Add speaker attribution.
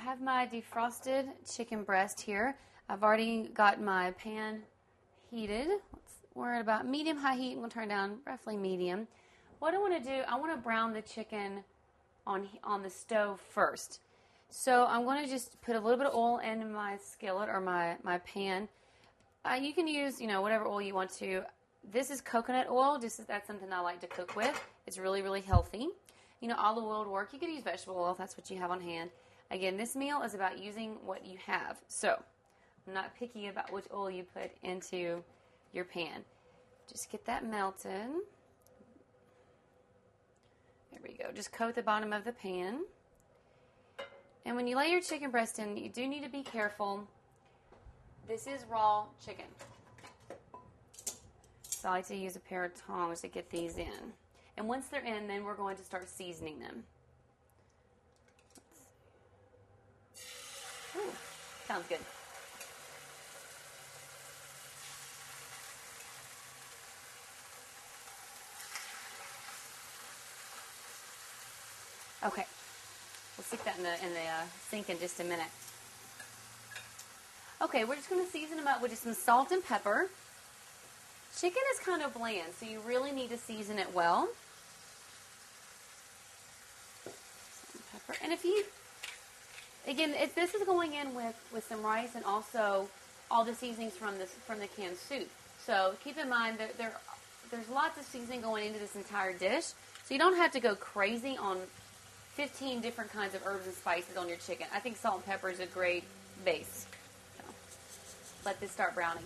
Speaker 1: have my defrosted chicken breast here. I've already got my pan heated. We're at about medium-high heat. I'm going to turn it down roughly medium. What I want to do, I want to brown the chicken on the stove first. So I'm going to just put a little bit of oil in my skillet or my pan. You can use, whatever oil you want to. This is coconut oil. That's something I like to cook with. It's really, really healthy. Olive oil would work. You could use vegetable oil if that's what you have on hand. Again, this meal is about using what you have. So I'm not picky about which oil you put into your pan. Just get that melted. There we go. Just coat the bottom of the pan. And when you lay your chicken breast in, you do need to be careful. This is raw chicken. So I like to use a pair of tongs to get these in. And once they're in, then we're going to start seasoning them. Ooh, sounds good. Okay, we'll stick that in the sink in just a minute. Okay, we're just going to season them up with just some salt and pepper. Chicken is kind of bland, so you really need to season it well. Salt and pepper. And if this is going in with some rice and also all the seasonings from the canned soup. So keep in mind that there's lots of seasoning going into this entire dish, so you don't have to go crazy on 15 different kinds of herbs and spices on your chicken. I think salt and pepper is a great base. So let this start browning.